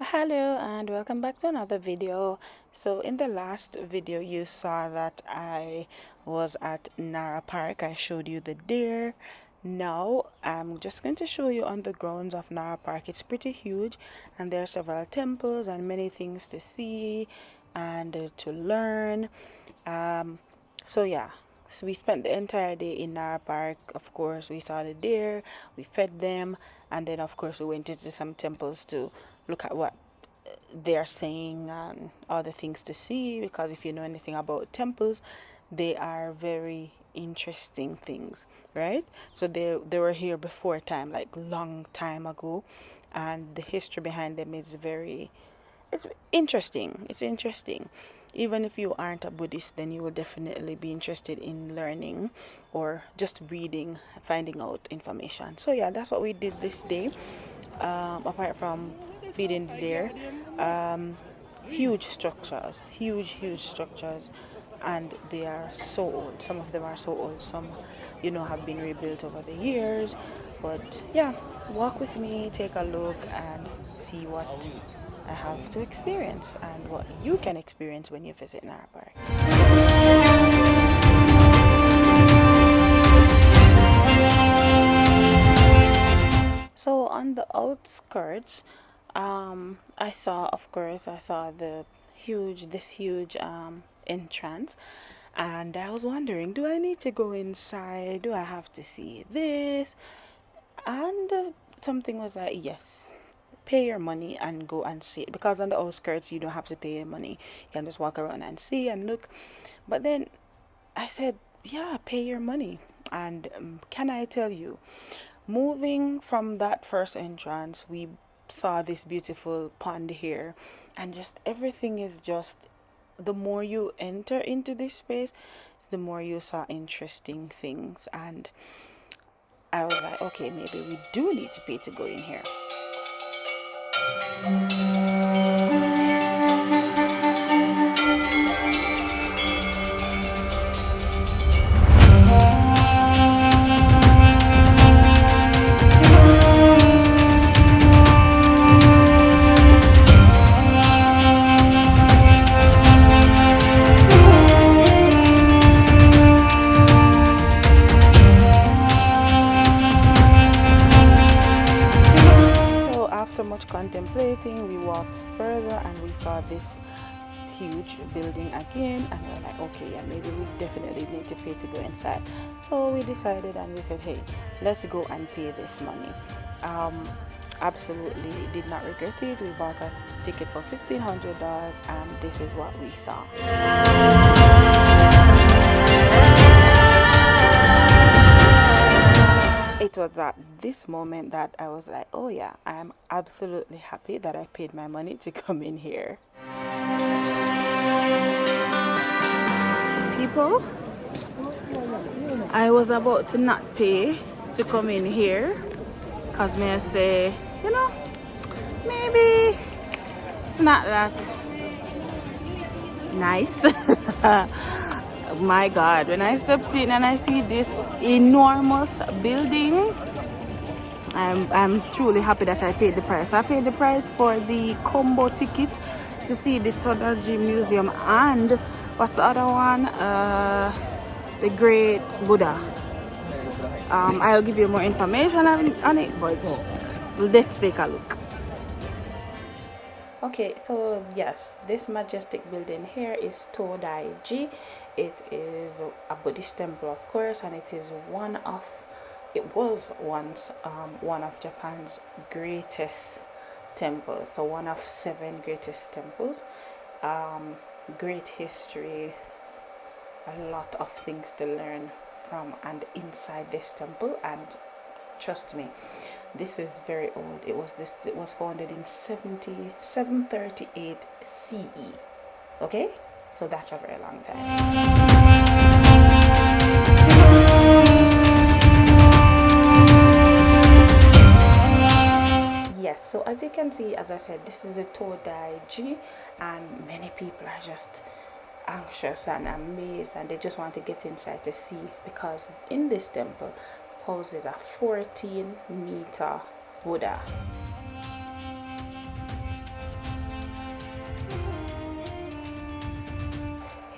Hello and welcome back to another video. So in the last video you saw that I was at Nara Park. I showed you the deer. Now I'm just going to show you on the grounds of Nara Park. It's pretty huge and there are several temples and many things to see and to learn. um, so yeah, so we spent the entire day in Nara Park. Of course, we saw the deer, we fed them, and then of course we went into some temples to look at what they're saying and other things to see. Because if you know anything about temples, they are very interesting things, right? So they were here before time, like long time ago, and the history behind them is very it's interesting. It's interesting. Even if you aren't a Buddhist, then you will definitely be interested in learning or just reading, finding out information. So yeah, that's what we did this day. Apart from feeding the deer, huge structures, huge structures, and they are so old. Some of them are so old. Some, have been rebuilt over the years. But yeah, walk with me, take a look, and see what I have to experience and what you can experience when you visit Nara Park. So on the outskirts, I saw this huge entrance, and I was wondering, do I need to go inside? Do I have to see this? And something was like, yes, pay your money and go and see it, because on the outskirts you don't have to pay your money. You can just walk around and see and look. But then I said, yeah, pay your money. And can I tell you, moving from that first entrance, we saw this beautiful pond here, and just everything is just, the more you enter into this space, the more you saw interesting things. And I was like, okay, maybe we do need to pay to go in here. So after much contemplating, we walked further and we saw this huge building again, and we're like, okay, yeah, maybe we definitely need to pay to go inside. So we decided and we said, hey, let's go and pay this money. um Absolutely did not regret it. We bought a ticket for $1,500, and this is what we saw. It was at this moment that I was like, oh yeah, I am absolutely happy that I paid my money to come in here. People, I was about to not pay to come in here, because may I say, maybe it's not that nice. My God, when I stepped in and I see this enormous building, I'm truly happy that I paid the price. I paid the price for the combo ticket to see the Todaiji Museum and what's the other one? The Great Buddha. I'll give you more information on it, but let's take a look. Okay, so yes, this majestic building here is Todaiji. It is a Buddhist temple, of course, and it was once one of Japan's greatest temples. So one of 7 greatest temples. Great history, a lot of things to learn from and inside this temple. And trust me, this is very old. It was founded in 738 CE. Okay, so that's a very long time. Yes, so as you can see, as I said, this is a Todaiji, and many people are just anxious and amazed, and they just want to get inside to see, because in this temple houses a 14-meter Buddha.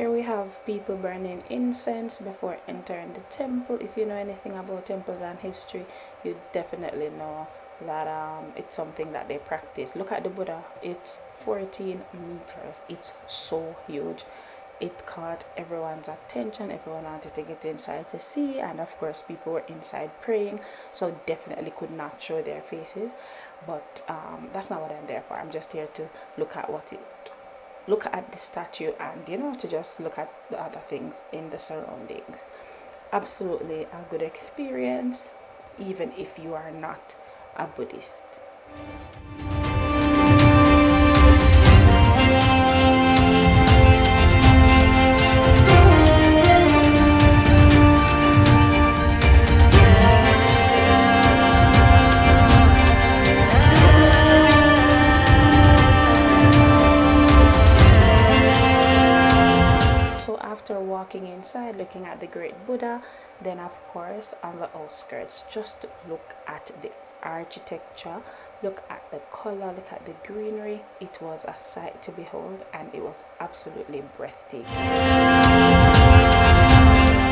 Here we have people burning incense before entering the temple. If you know anything about temples and history, you definitely know that it's something that they practice. Look at the Buddha. It's 14 meters. It's so huge. It caught everyone's attention. Everyone wanted to get inside to see, and of course people were inside praying, so definitely could not show their faces. But that's not what I'm there for. I'm just here to look at look at the statue, and to just look at the other things in the surroundings. Absolutely a good experience, even if you are not a Buddhist. After walking inside, looking at the great Buddha, then of course on the outskirts, just look at the architecture, look at the color, look at the greenery. It was a sight to behold, and it was absolutely breathtaking.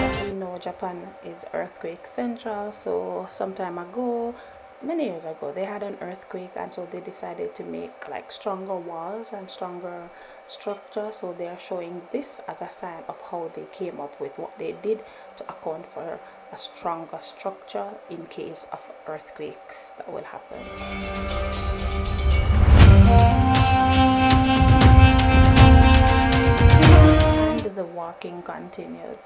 As we know, Japan is earthquake central, so some time ago, many years ago, they had an earthquake, and so they decided to make like stronger walls and stronger structure. So they are showing this as a sign of how they came up with what they did to account for a stronger structure in case of earthquakes that will happen. And the walking continues.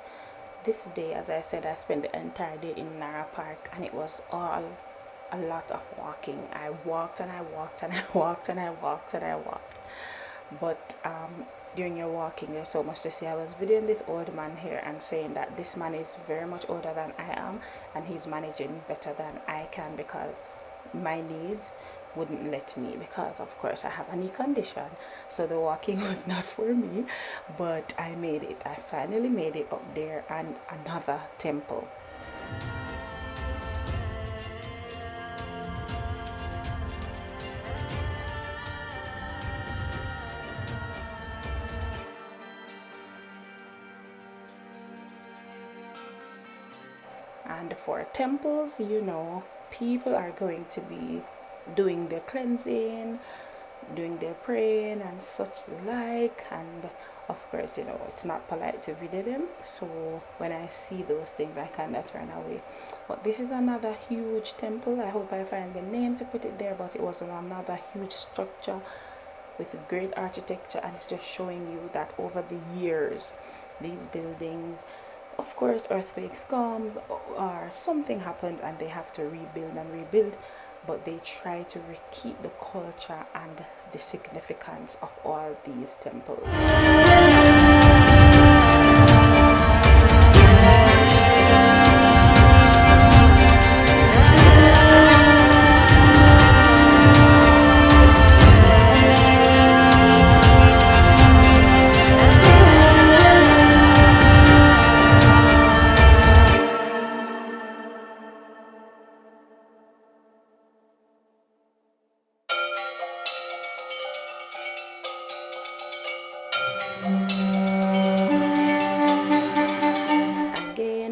This day, as I said, I spent the entire day in Nara Park, and it was all a lot of walking. I walked and I walked and I walked and I walked and I walked. But during your walking, there's so much to see. I was videoing this old man here and saying that this man is very much older than I am, and he's managing better than I can, because my knees wouldn't let me, because of course I have a knee condition. So the walking was not for me, but I made it. I finally made it up there, and another temple. And for temples, people are going to be doing their cleansing, doing their praying and such like, and of course it's not polite to video them, so when I see those things I kind of turn away. But this is another huge temple. I hope I find the name to put it there, but it was another huge structure with great architecture, and it's just showing you that over the years these buildings, of course earthquakes comes or something happens and they have to rebuild, but they try to keep the culture and the significance of all these temples.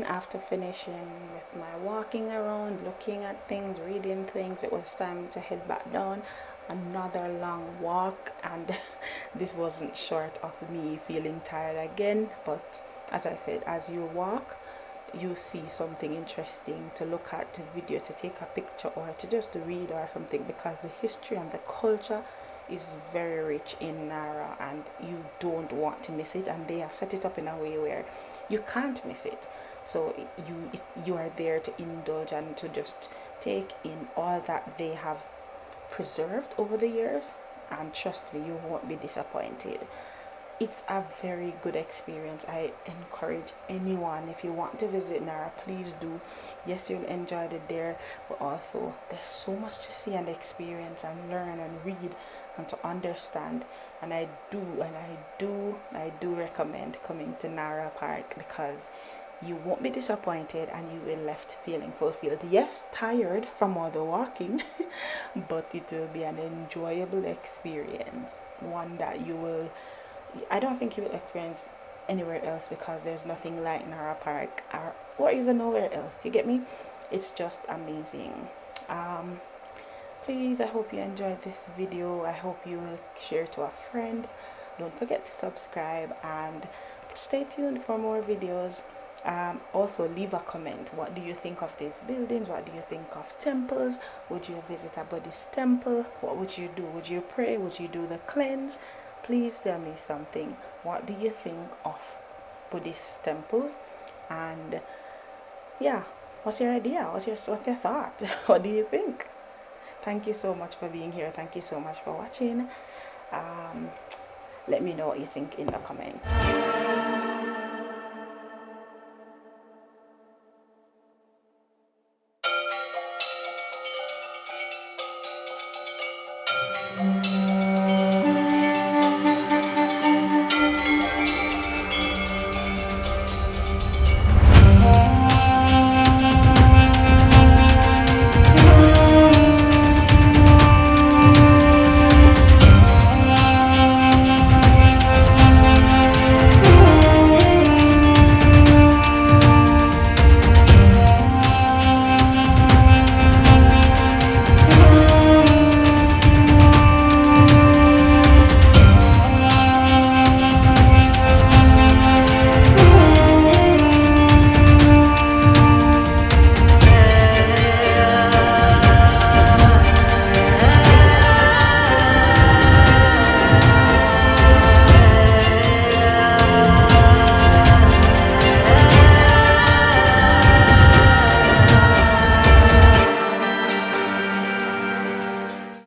After finishing with my walking around, looking at things, reading things, it was time to head back down. Another long walk, and this wasn't short of me feeling tired again. But as I said, as you walk, you see something interesting to look at, to video, to take a picture, or to just read or something, because the history and the culture is very rich in Nara, and you don't want to miss it. And they have set it up in a way where you can't miss it. So you are there to indulge and to just take in all that they have preserved over the years, and trust me, you won't be disappointed. It's a very good experience. I encourage anyone, if you want to visit Nara, please do. Yes, you'll enjoy it there, but also there's so much to see and experience and learn and read and to understand. And I do recommend coming to Nara Park, because you won't be disappointed and you will be left feeling fulfilled. Yes, tired from all the walking, but it will be an enjoyable experience, one that I don't think you will experience anywhere else, because there's nothing like Nara Park, or even nowhere else. You get me? It's just amazing. Please, I hope you enjoyed this video. I hope you will share to a friend. Don't forget to subscribe and stay tuned for more videos. Also leave a comment. What do you think of these buildings? What do you think of temples? Would you visit a Buddhist temple? What would you do? Would you pray? Would you do the cleanse? Please tell me something. What do you think of Buddhist temples? And yeah, what's your idea? What's your thought? What do you think? Thank you so much for being here. Thank you so much for watching. Let me know what you think in the comments.